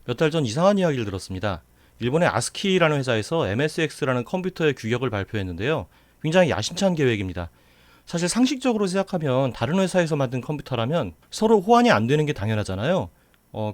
몇 달 전 이상한 이야기를 들었습니다. 일본의 아스키라는 회사에서 MSX라는 컴퓨터의 규격을 발표했는데요. 굉장히 야심찬 계획입니다. 사실 상식적으로 생각하면 다른 회사에서 만든 컴퓨터라면 서로 호환이 안 되는 게 당연하잖아요.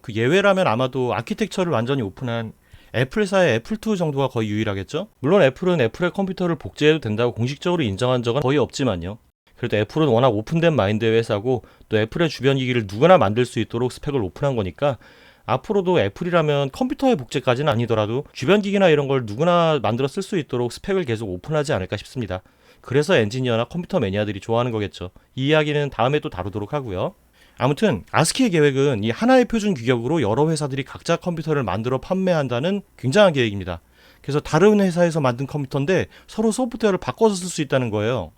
그 예외라면 아마도 아키텍처를 완전히 오픈한 애플사의 애플2 정도가 거의 유일하겠죠? 물론 애플은 애플의 컴퓨터를 복제해도 된다고 공식적으로 인정한 적은 거의 없지만요. 그래도 애플은 워낙 오픈된 마인드의 회사고 또 애플의 주변 기기를 누구나 만들 수 있도록 스펙을 오픈한 거니까 앞으로도 애플이라면 컴퓨터의 복제까지는 아니더라도 주변 기기나 이런 걸 누구나 만들어 쓸 수 있도록 스펙을 계속 오픈하지 않을까 싶습니다. 그래서 엔지니어나 컴퓨터 매니아들이 좋아하는 거겠죠. 이 이야기는 다음에 또 다루도록 하고요. 아무튼 아스키의 계획은 이 하나의 표준 규격으로 여러 회사들이 각자 컴퓨터를 만들어 판매한다는 굉장한 계획입니다. 그래서 다른 회사에서 만든 컴퓨터인데 서로 소프트웨어를 바꿔서 쓸 수 있다는 거예요.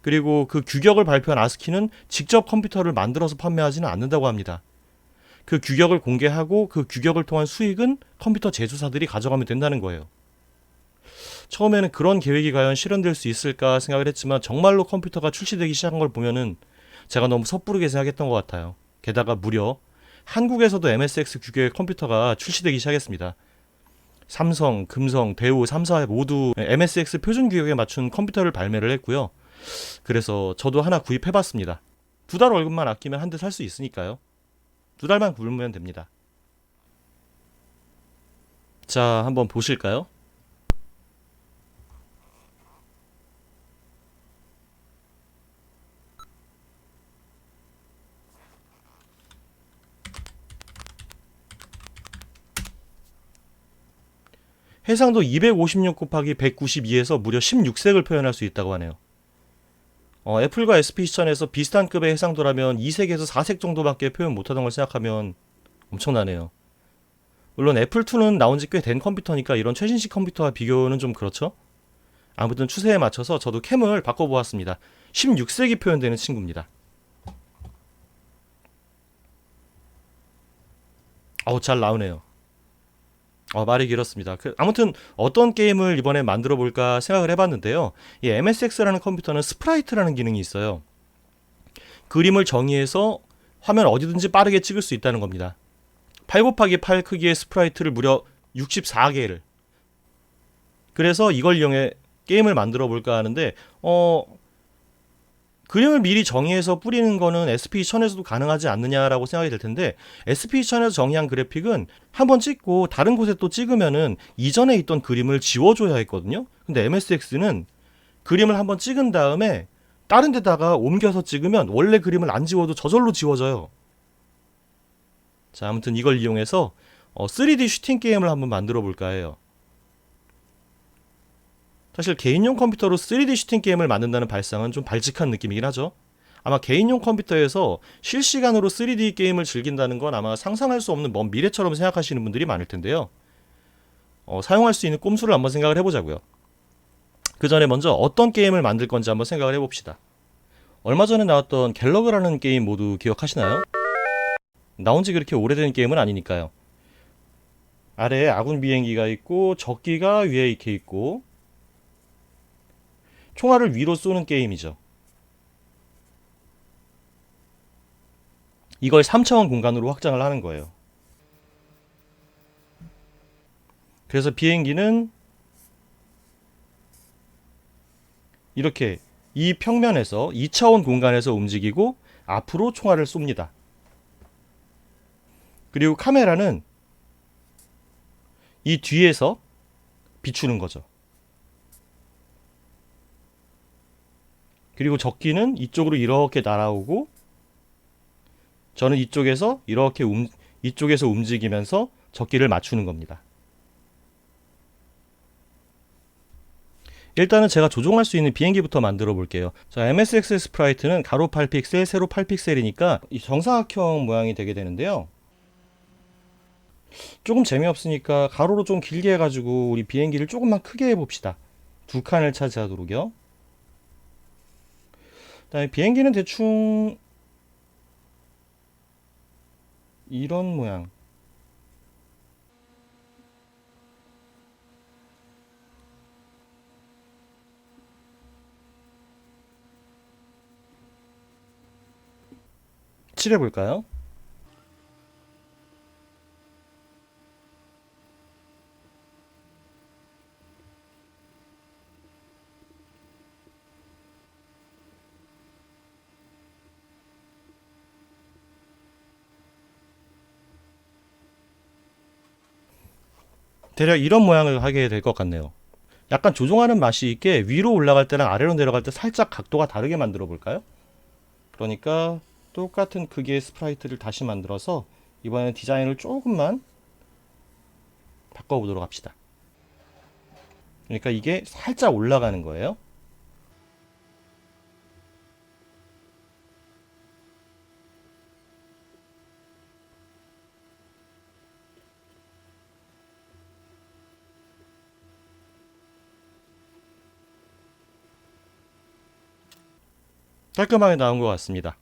그리고 그 규격을 발표한 아스키는 직접 컴퓨터를 만들어서 판매하지는 않는다고 합니다. 그 규격을 공개하고 그 규격을 통한 수익은 컴퓨터 제조사들이 가져가면 된다는 거예요. 처음에는 그런 계획이 과연 실현될 수 있을까 생각을 했지만 정말로 컴퓨터가 출시되기 시작한 걸 보면은 제가 너무 섣부르게 생각했던 것 같아요. 게다가 무려 한국에서도 MSX 규격의 컴퓨터가 출시되기 시작했습니다. 삼성, 금성, 대우 3사 모두 MSX 표준 규격에 맞춘 컴퓨터를 발매를 했고요. 그래서 저도 하나 구입해봤습니다. 2달 월급만 아끼면 한 대 살 수 있으니까요. 2달만 굶으면 됩니다. 자, 한번 보실까요? 해상도 256 곱하기 192에서 무려 16색을 표현할 수 있다고 하네요. 애플과 SP 시천에서 비슷한 급의 해상도라면 2색에서 4색 정도밖에 표현 못하던 걸 생각하면 엄청나네요. 물론 애플2는 나온 지 꽤 된 컴퓨터니까 이런 최신식 컴퓨터와 비교는 좀 그렇죠? 아무튼 추세에 맞춰서 저도 캠을 바꿔보았습니다. 16색이 표현되는 친구입니다. 잘 나오네요. 말이 길었습니다. 아무튼 어떤 게임을 이번에 만들어 볼까 생각을 해봤는데요. 이 MSX라는 컴퓨터는 스프라이트라는 기능이 있어요. 그림을 정의해서 화면 어디든지 빠르게 찍을 수 있다는 겁니다. 8 곱하기 8 크기의 스프라이트를 무려 64개를. 그래서 이걸 이용해 게임을 만들어 볼까 하는데 그림을 미리 정의해서 뿌리는 거는 SP1000에서도 가능하지 않느냐라고 생각이 될 텐데 SP1000에서 정의한 그래픽은 한번 찍고 다른 곳에 또 찍으면은 이전에 있던 그림을 지워줘야 했거든요. 근데 MSX는 그림을 한번 찍은 다음에 다른 데다가 옮겨서 찍으면 원래 그림을 안 지워도 저절로 지워져요. 자, 아무튼 이걸 이용해서 3D 슈팅 게임을 한번 만들어 볼까 해요. 사실 개인용 컴퓨터로 3D 슈팅 게임을 만든다는 발상은 좀 발칙한 느낌이긴 하죠. 아마 개인용 컴퓨터에서 실시간으로 3D 게임을 즐긴다는 건 아마 상상할 수 없는 먼 미래처럼 생각하시는 분들이 많을 텐데요. 사용할 수 있는 꼼수를 한번 생각을 해보자고요. 그 전에 먼저 어떤 게임을 만들 건지 한번 생각을 해봅시다. 얼마 전에 나왔던 갤러그라는 게임 모두 기억하시나요? 나온 지 그렇게 오래된 게임은 아니니까요. 아래에 아군 비행기가 있고 적기가 위에 이렇게 있고 총알을 위로 쏘는 게임이죠. 이걸 3차원 공간으로 확장을 하는 거예요. 그래서 비행기는 이렇게 이 평면에서 2차원 공간에서 움직이고 앞으로 총알을 쏩니다. 그리고 카메라는 이 뒤에서 비추는 거죠. 그리고 적기는 이쪽으로 이렇게 날아오고 저는 이쪽에서 이쪽에서 움직이면서 적기를 맞추는 겁니다. 일단은 제가 조종할 수 있는 비행기부터 만들어 볼게요. 자, MSX 스프라이트는 가로 8픽셀, 세로 8픽셀이니까 이 정사각형 모양이 되게 되는데요. 조금 재미없으니까 가로로 좀 길게 해가지고 우리 비행기를 조금만 크게 해봅시다. 두 칸을 차지하도록요. 그다음에 비행기는 대충 이런 모양. 칠해볼까요? 대략 이런 모양을 하게 될 것 같네요. 약간 조종하는 맛이 있게 위로 올라갈 때랑 아래로 내려갈 때 살짝 각도가 다르게 만들어 볼까요? 그러니까 똑같은 크기의 스프라이트를 다시 만들어서 이번에는 디자인을 조금만 바꿔보도록 합시다. 그러니까 이게 살짝 올라가는 거예요. 깔끔하게 나온 것 같습니다.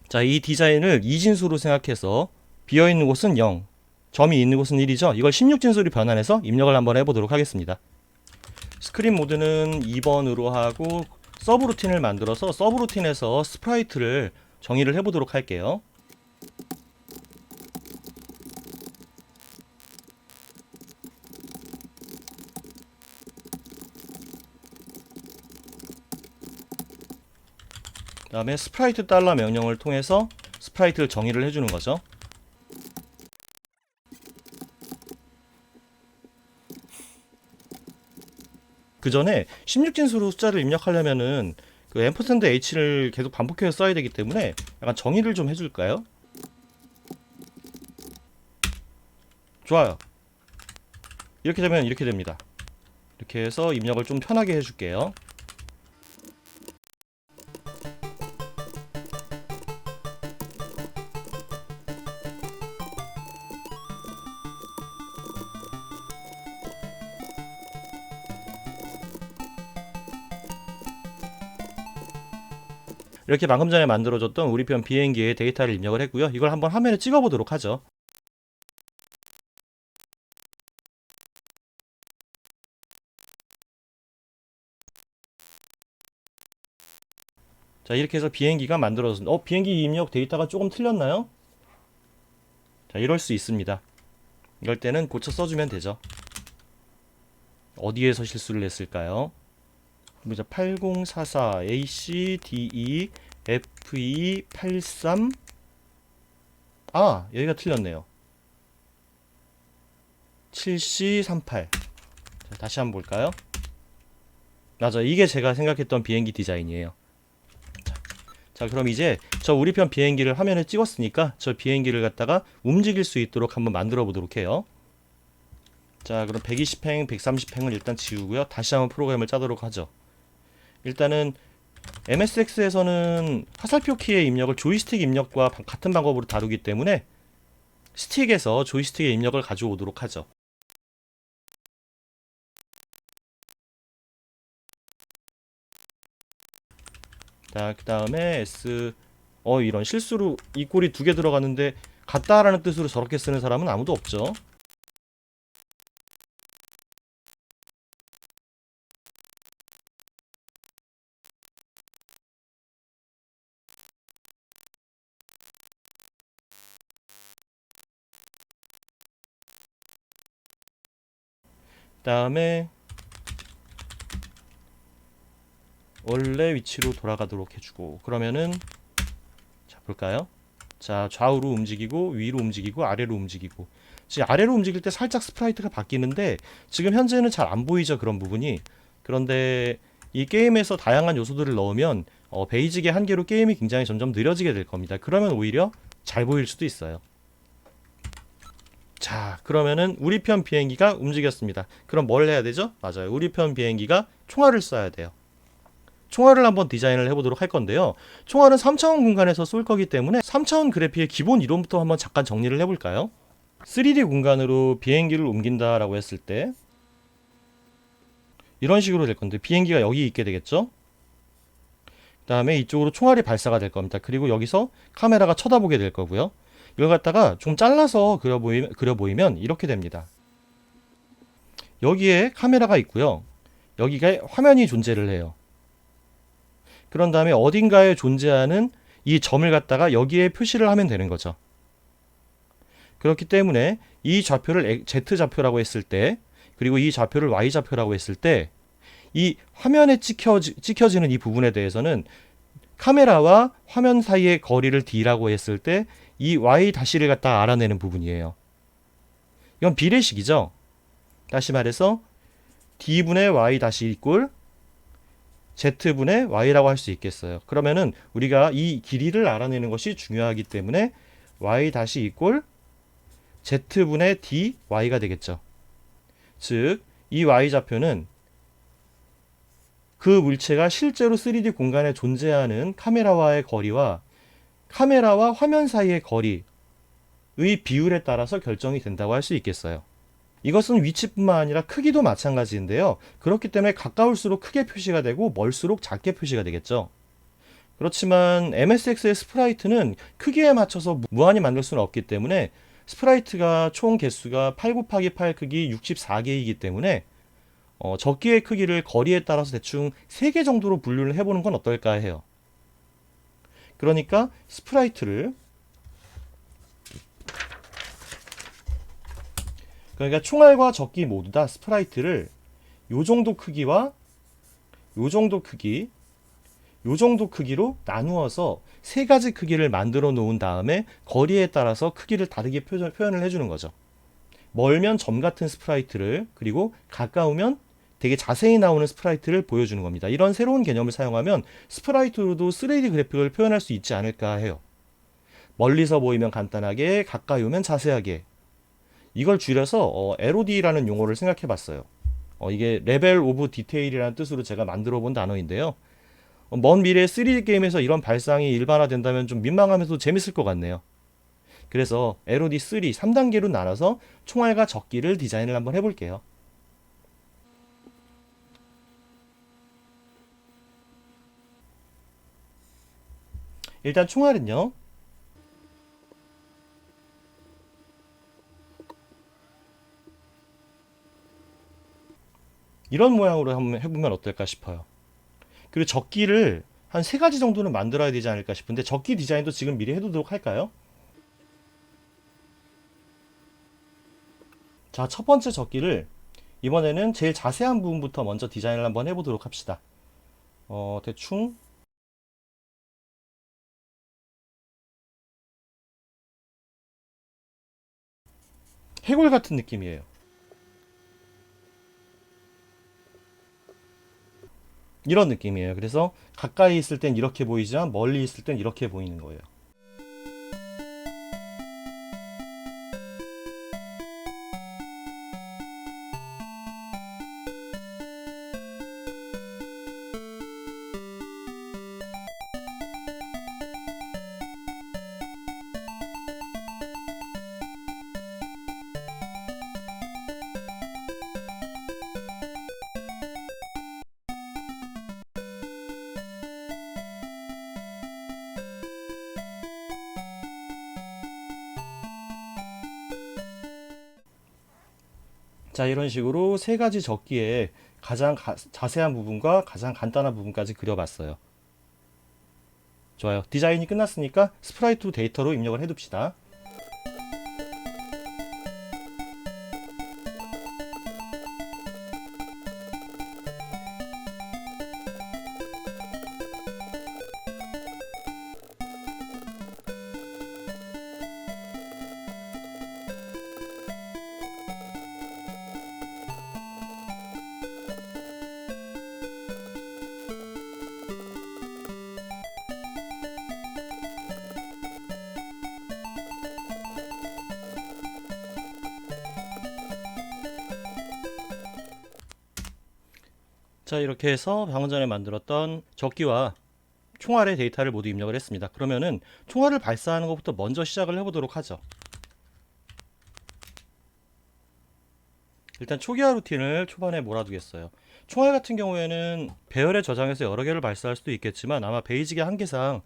자, 이 디자인을 이진수로 생각해서 비어있는 곳은 0, 점이 있는 곳은 1이죠. 이걸 16진수로 변환해서 입력을 한번 해보도록 하겠습니다. 스크린 모드는 2번으로 하고 서브루틴을 만들어서 서브루틴에서 스프라이트를 정의를 해보도록 할게요. 그 다음에 스프라이트 달러 명령을 통해서 스프라이트를 정의를 해주는 거죠. 그 전에 16진수로 숫자를 입력하려면은 그 %h를 계속 반복해서 써야 되기 때문에 약간 정의를 좀 해줄까요? 좋아요. 이렇게 되면 이렇게 됩니다. 이렇게 해서 입력을 좀 편하게 해줄게요. 이렇게 방금 전에 만들어줬던 우리 편 비행기의 데이터를 입력을 했고요. 이걸 한번 화면에 찍어보도록 하죠. 자, 이렇게 해서 비행기가 만들어졌습니다. 비행기 입력 데이터가 조금 틀렸나요? 자, 이럴 수 있습니다. 이럴 때는 고쳐 써주면 되죠. 어디에서 실수를 했을까요? 8044 ACDE FE83 여기가 틀렸네요. 7C38. 자, 다시 한번 볼까요? 맞아, 이게 제가 생각했던 비행기 디자인이에요. 자, 그럼 이제 저 우리 편 비행기를 화면에 찍었으니까 저 비행기를 갖다가 움직일 수 있도록 한번 만들어 보도록 해요. 자, 그럼 120행, 130행을 일단 지우고요. 다시 한번 프로그램을 짜도록 하죠. 일단은 MSX에서는 화살표 키의 입력을 조이스틱 입력과 같은 방법으로 다루기 때문에 스틱에서 조이스틱의 입력을 가져오도록 하죠. 자, 그 다음에 이런 실수로 이 꼴이 2개 들어갔는데 같다라는 뜻으로 저렇게 쓰는 사람은 아무도 없죠. 그 다음에 원래 위치로 돌아가도록 해주고, 그러면은 자, 볼까요? 자, 좌우로 움직이고 위로 움직이고 아래로 움직이고. 지금 아래로 움직일 때 살짝 스프라이트가 바뀌는데 지금 현재는 잘 안 보이죠, 그런 부분이. 그런데 이 게임에서 다양한 요소들을 넣으면 베이직의 한계로 게임이 굉장히 점점 느려지게 될 겁니다. 그러면 오히려 잘 보일 수도 있어요. 자, 그러면은 우리 편 비행기가 움직였습니다. 그럼 뭘 해야 되죠? 맞아요, 우리 편 비행기가 총알을 쏴야 돼요. 총알을 한번 디자인을 해보도록 할 건데요. 총알은 3차원 공간에서 쏠 거기 때문에 3차원 그래픽의 기본 이론부터 한번 잠깐 정리를 해볼까요? 3D 공간으로 비행기를 옮긴다라고 했을 때 이런 식으로 될 건데, 비행기가 여기 있게 되겠죠? 그 다음에 이쪽으로 총알이 발사가 될 겁니다. 그리고 여기서 카메라가 쳐다보게 될 거고요. 이걸 갖다가 좀 잘라서 그려 보이면 이렇게 됩니다. 여기에 카메라가 있고요. 여기가 화면이 존재를 해요. 그런 다음에 어딘가에 존재하는 이 점을 갖다가 여기에 표시를 하면 되는 거죠. 그렇기 때문에 이 좌표를 Z좌표라고 했을 때, 그리고 이 좌표를 Y좌표라고 했을 때, 이 화면에 찍혀지는 이 부분에 대해서는 카메라와 화면 사이의 거리를 D라고 했을 때 이 Y-를 갖다가 알아내는 부분이에요. 이건 비례식이죠. 다시 말해서 d분의 y 다시 이꼴 z분의 y라고 할 수 있겠어요. 그러면은 우리가 이 길이를 알아내는 것이 중요하기 때문에 y 다시 이꼴 z분의 dy가 되겠죠. 즉, 이 y좌표는 그 물체가 실제로 3D 공간에 존재하는 카메라와의 거리와 카메라와 화면 사이의 거리의 비율에 따라서 결정이 된다고 할 수 있겠어요. 이것은 위치뿐만 아니라 크기도 마찬가지인데요. 그렇기 때문에 가까울수록 크게 표시가 되고 멀수록 작게 표시가 되겠죠. 그렇지만 MSX의 스프라이트는 크기에 맞춰서 무한히 만들 수는 없기 때문에 스프라이트가 총 개수가 8 곱하기 8 크기 64개이기 때문에 적기의 크기를 거리에 따라서 대충 3개 정도로 분류를 해보는 건 어떨까 해요. 그러니까 스프라이트를 그러니까 총알과 적기 모두 다 스프라이트를 요 정도 크기와 요 정도 크기, 요 정도 크기로 나누어서 3가지 크기를 만들어 놓은 다음에 거리에 따라서 크기를 다르게 표현을 해주는 거죠. 멀면 점 같은 스프라이트를, 그리고 가까우면 되게 자세히 나오는 스프라이트를 보여주는 겁니다. 이런 새로운 개념을 사용하면 스프라이트로도 3D 그래픽을 표현할 수 있지 않을까 해요. 멀리서 보이면 간단하게, 가까이 오면 자세하게. 이걸 줄여서 LOD라는 용어를 생각해 봤어요. 이게 레벨 오브 디테일이라는 뜻으로 제가 만들어 본 단어인데요. 먼 미래에 3D 게임에서 이런 발상이 일반화된다면 좀 민망하면서도 재밌을 것 같네요. 그래서 LOD 3단계로 나눠서 총알과 적기를 디자인을 한번 해볼게요. 일단 총알은요, 이런 모양으로 한번 해보면 어떨까 싶어요. 그리고 적기를 한 3가지 정도는 만들어야 되지 않을까 싶은데, 적기 디자인도 지금 미리 해두도록 할까요? 자, 첫 번째 적기를 이번에는 제일 자세한 부분부터 먼저 디자인을 한번 해보도록 합시다. 대충 해골 같은 느낌이에요. 이런 느낌이에요. 그래서 가까이 있을 땐 이렇게 보이지만 멀리 있을 땐 이렇게 보이는 거예요. 자, 이런 식으로 3가지 적기에 가장 자세한 부분과 가장 간단한 부분까지 그려봤어요. 좋아요. 디자인이 끝났으니까 스프라이트 데이터로 입력을 해둡시다. 자, 이렇게 해서 방금 전에 만들었던 적기와 총알의 데이터를 모두 입력을 했습니다. 그러면은 총알을 발사하는 것부터 먼저 시작을 해보도록 하죠. 일단 초기화 루틴을 초반에 몰아두겠어요. 총알 같은 경우에는 배열에 저장해서 여러 개를 발사할 수도 있겠지만 아마 베이직의 한계상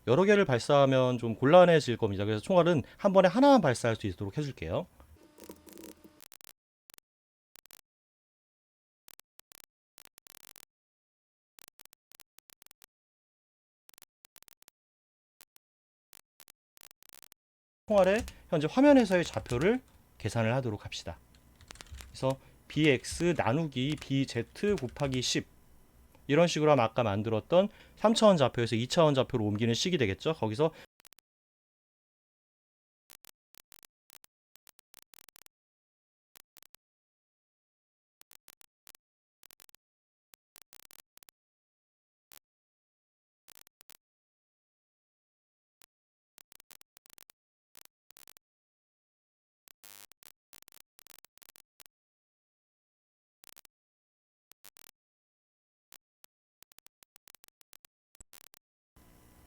여러 개를 발사하면 좀 곤란해질 겁니다. 그래서 총알은 한 번에 하나만 발사할 수 있도록 해줄게요. 총알의 현재 화면에서의 좌표를 계산을 하도록 합시다. 그래서 bx 나누기 bz 곱하기 10 이런 식으로 하면 아까 만들었던 3차원 좌표에서 2차원 좌표로 옮기는 식이 되겠죠. 거기서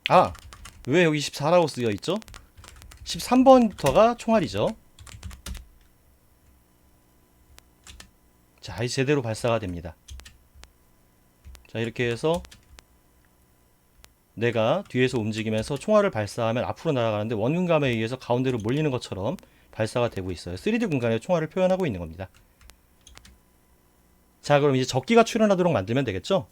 아, 왜 여기 14라고 쓰여 있죠? 13번부터가 총알이죠. 자, 이제 제대로 발사가 됩니다. 자, 이렇게 해서 내가 뒤에서 움직이면서 총알을 발사하면 앞으로 날아가는데 원근감에 의해서 가운데로 몰리는 것처럼 발사가 되고 있어요. 3D 공간에 총알을 표현하고 있는 겁니다. 자, 그럼 이제 적기가 출현하도록 만들면 되겠죠?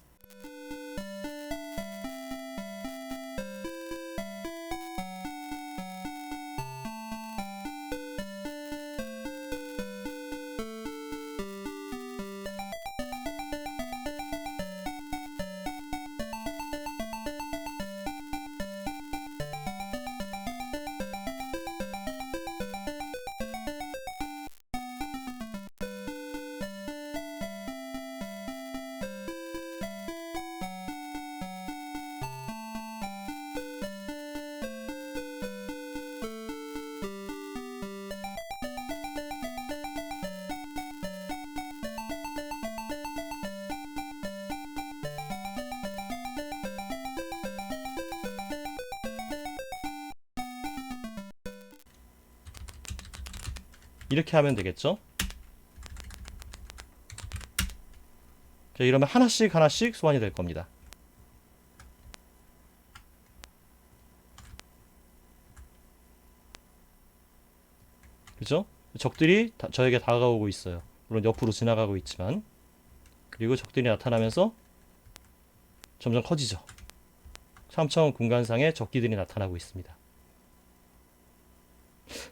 이렇게 하면 되겠죠? 자, 이러면 하나씩 하나씩 소환이 될 겁니다. 그죠? 적들이 저에게 다가오고 있어요. 물론 옆으로 지나가고 있지만. 그리고 적들이 나타나면서 점점 커지죠. 3차원 공간상에 적기들이 나타나고 있습니다.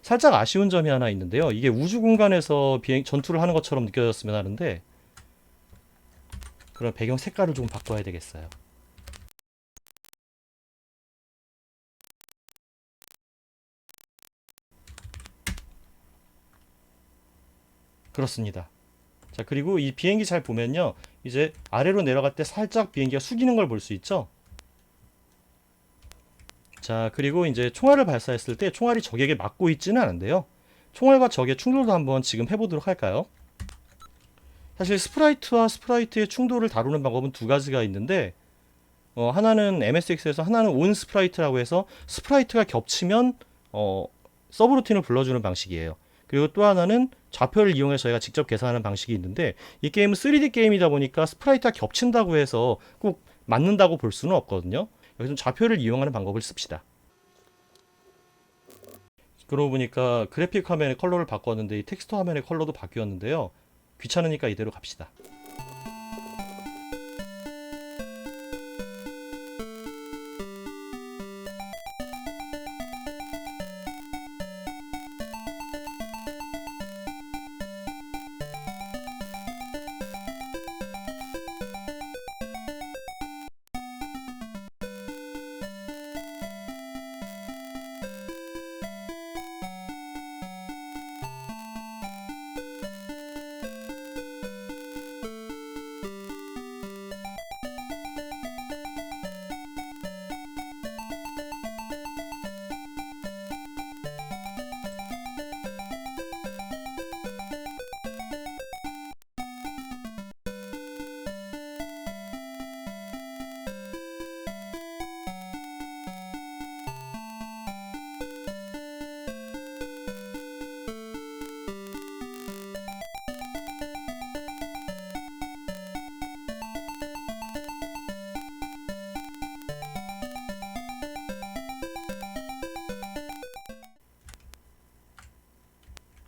살짝 아쉬운 점이 하나 있는데요. 이게 우주 공간에서 전투를 하는 것처럼 느껴졌으면 하는데, 그럼 배경 색깔을 좀 바꿔야 되겠어요. 그렇습니다. 자, 그리고 이 비행기 잘 보면요. 이제 아래로 내려갈 때 살짝 비행기가 숙이는 걸 볼 수 있죠. 자, 그리고 이제 총알을 발사했을 때 총알이 적에게 맞고 있지는 않은데요. 총알과 적의 충돌도 한번 지금 해보도록 할까요? 사실 스프라이트와 스프라이트의 충돌을 다루는 방법은 두 가지가 있는데, 하나는 MSX에서 하나는 온 스프라이트라고 해서 스프라이트가 겹치면 서브루틴을 불러주는 방식이에요. 그리고 또 하나는 좌표를 이용해서 저희가 직접 계산하는 방식이 있는데, 이 게임은 3D 게임이다 보니까 스프라이트가 겹친다고 해서 꼭 맞는다고 볼 수는 없거든요. 여기서 좌표를 이용하는 방법을 씁시다. 그러고 보니까 그래픽 화면의 컬러를 바꿨는데 이 텍스트 화면의 컬러도 바뀌었는데요. 귀찮으니까 이대로 갑시다.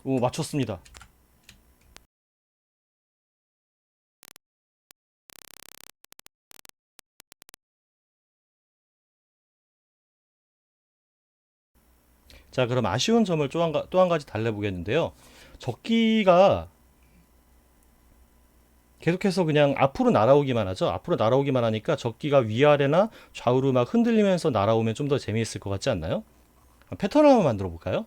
오, 맞췄습니다. 자, 그럼 아쉬운 점을 또 한 가지 달래보겠는데요. 적기가 계속해서 그냥 앞으로 날아오기만 하죠. 앞으로 날아오기만 하니까 적기가 위아래나 좌우로 막 흔들리면서 날아오면 좀 더 재미있을 것 같지 않나요? 패턴을 한번 만들어 볼까요?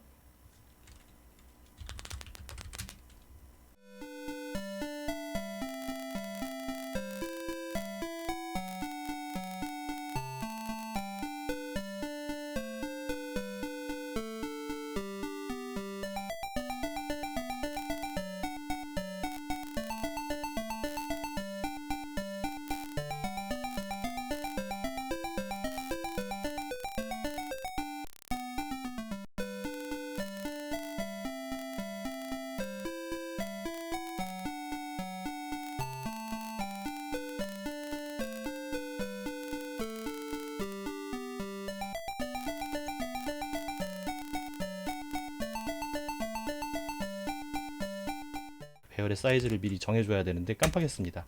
배열의 사이즈를 미리 정해줘야 되는데 깜빡했습니다.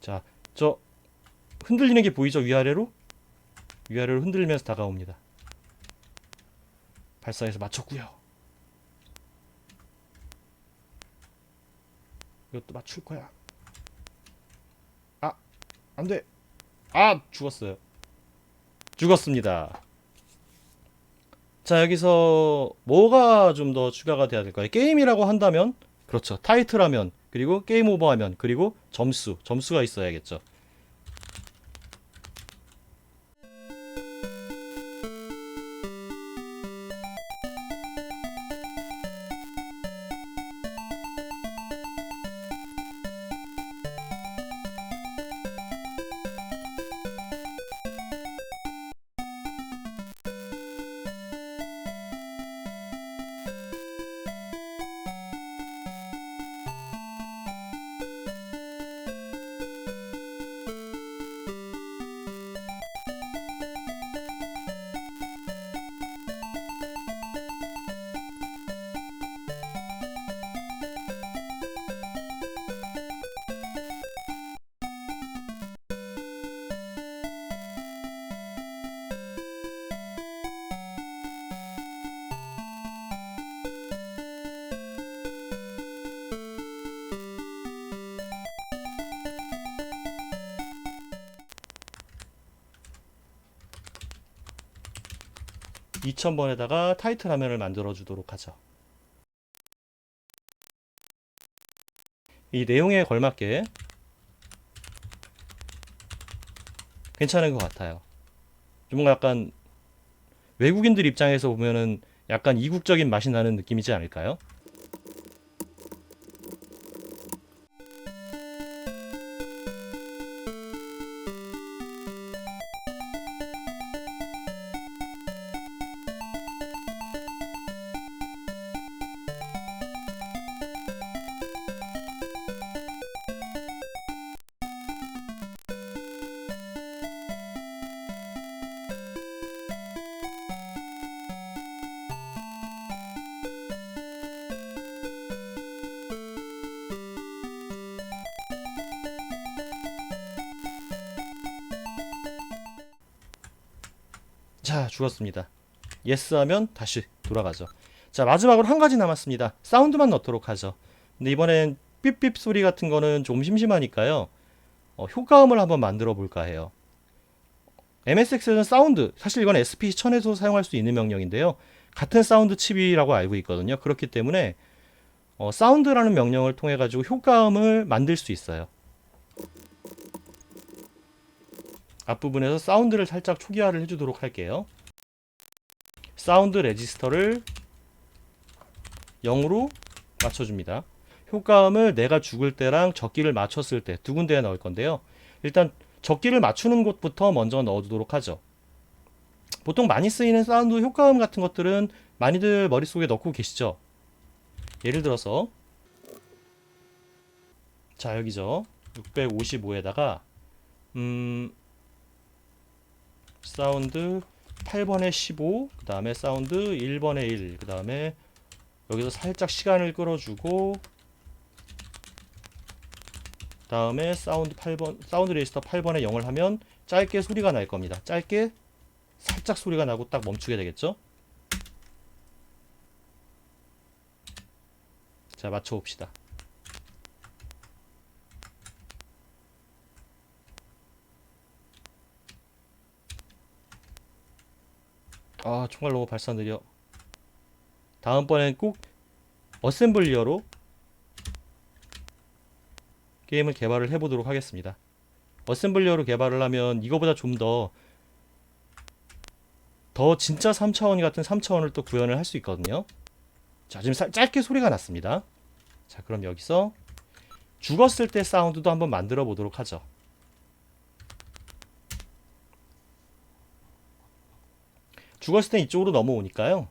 자, 저 흔들리는 게 보이죠? 위아래로? 위아래로 흔들면서 다가옵니다. 발사해서 맞췄고요. 이것도 맞출 거야. 아, 안 돼. 아, 죽었어요. 죽었습니다. 자, 여기서 뭐가 좀 더 추가가 돼야 될까요? 게임이라고 한다면, 그렇죠. 타이틀하면, 그리고 게임 오버하면, 그리고 점수가 있어야겠죠. 2000번에다가 타이틀 화면을 만들어 주도록 하죠. 이 내용에 걸맞게 괜찮은 것 같아요. 뭔가 약간 외국인들 입장에서 보면은 약간 이국적인 맛이 나는 느낌이지 않을까요? 자, 죽었습니다. 예스 하면 다시 돌아가죠. 자, 마지막으로 한 가지 남았습니다. 사운드만 넣도록 하죠. 근데 이번엔 삐삐 소리 같은 거는 좀 심심하니까요. 효과음을 한번 만들어 볼까 해요. MSX는 사운드, 사실 이건 SP1000에서 사용할 수 있는 명령인데요. 같은 사운드 칩이라고 알고 있거든요. 그렇기 때문에 사운드라는 명령을 통해 가지고 효과음을 만들 수 있어요. 앞부분에서 사운드를 살짝 초기화를 해주도록 할게요. 사운드 레지스터를 0으로 맞춰줍니다. 효과음을 내가 죽을 때랑 적기를 맞췄을 때 두 군데에 넣을 건데요. 일단 적기를 맞추는 곳부터 먼저 넣어두도록 하죠. 보통 많이 쓰이는 사운드 효과음 같은 것들은 많이들 머릿속에 넣고 계시죠. 예를 들어서 자, 여기죠. 655에다가 사운드 8번에 15, 그 다음에 사운드 1번에 1, 그 다음에 여기서 살짝 시간을 끌어주고, 다음에 사운드 레지스터 8번에 0을 하면 짧게 소리가 날 겁니다. 짧게 살짝 소리가 나고 딱 멈추게 되겠죠. 자, 맞춰봅시다. 아, 총알 너무 발사 느려. 다음번엔 꼭 어셈블리어로 게임을 개발을 해보도록 하겠습니다. 어셈블리어로 개발을 하면 이거보다 좀 더 진짜 3차원 같은 3차원을 또 구현을 할 수 있거든요. 자, 지금 짧게 소리가 났습니다. 자, 그럼 여기서 죽었을 때 사운드도 한번 만들어 보도록 하죠. 죽었을 땐 이쪽으로 넘어오니까요.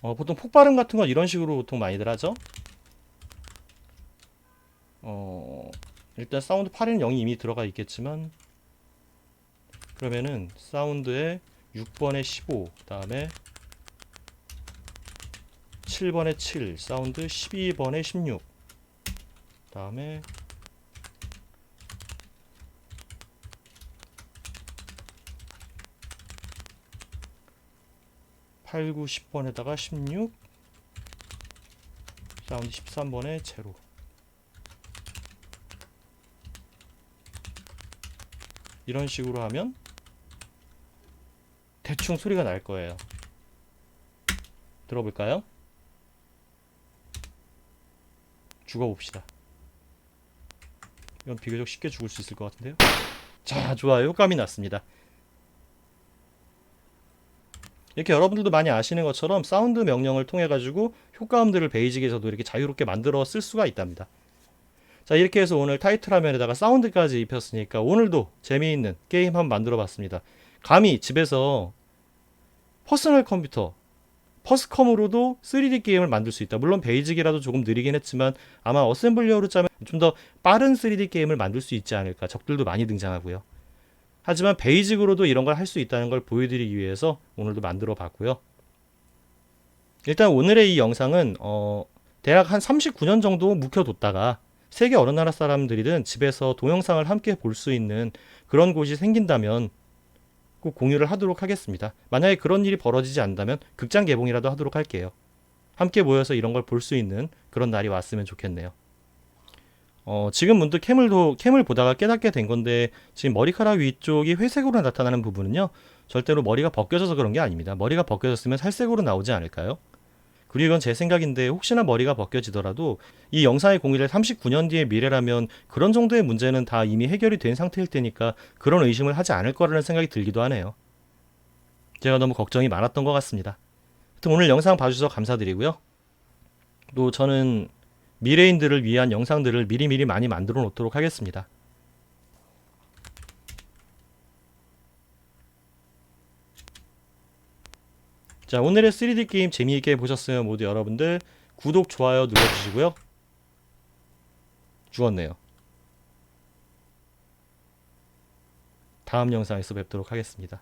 보통 폭발음 같은 건 이런 식으로 보통 많이들 하죠. 일단 사운드 8에는 0이 이미 들어가 있겠지만, 그러면은 사운드에 6번에 15, 그 다음에 7번에 7, 사운드 12번에 16. 다음에 8, 9, 10번에다가 16, 사운드 13번에 제로. 이런 식으로 하면 대충 소리가 날 거예요. 들어볼까요? 죽어봅시다. 이건 비교적 쉽게 죽을 수 있을 것 같은데요. 자, 좋아요. 효과음이 났습니다. 이렇게 여러분들도 많이 아시는 것처럼 사운드 명령을 통해 가지고 효과음들을 베이직에서도 이렇게 자유롭게 만들어 쓸 수가 있답니다. 자, 이렇게 해서 오늘 타이틀 화면에다가 사운드까지 입혔으니까 오늘도 재미있는 게임 한번 만들어 봤습니다. 감히 집에서 퍼스널 컴퓨터 퍼스컴으로도 3D 게임을 만들 수 있다. 물론 베이직이라도 조금 느리긴 했지만 아마 어셈블리어로 짜면 좀 더 빠른 3D 게임을 만들 수 있지 않을까. 적들도 많이 등장하고요. 하지만 베이직으로도 이런 걸 할 수 있다는 걸 보여드리기 위해서 오늘도 만들어 봤고요. 일단 오늘의 이 영상은 대략 한 39년 정도 묵혀뒀다가 세계 어느 나라 사람들이든 집에서 동영상을 함께 볼 수 있는 그런 곳이 생긴다면 꼭 공유를 하도록 하겠습니다. 만약에 그런 일이 벌어지지 않는다면 극장 개봉이라도 하도록 할게요. 함께 모여서 이런 걸 볼 수 있는 그런 날이 왔으면 좋겠네요. 지금 문득 캠을 보다가 깨닫게 된 건데 지금 머리카락 위쪽이 회색으로 나타나는 부분은요, 절대로 머리가 벗겨져서 그런 게 아닙니다. 머리가 벗겨졌으면 살색으로 나오지 않을까요? 그리고 이건 제 생각인데 혹시나 머리가 벗겨지더라도 이 영상의 공유를 39년 뒤의 미래라면 그런 정도의 문제는 다 이미 해결이 된 상태일 테니까 그런 의심을 하지 않을 거라는 생각이 들기도 하네요. 제가 너무 걱정이 많았던 것 같습니다. 하여튼 오늘 영상 봐주셔서 감사드리고요. 또 저는 미래인들을 위한 영상들을 미리미리 많이 만들어 놓도록 하겠습니다. 자, 오늘의 3D 게임 재미있게 보셨으면 모두 여러분들 구독, 좋아요 눌러주시고요. 죽었네요. 다음 영상에서 뵙도록 하겠습니다.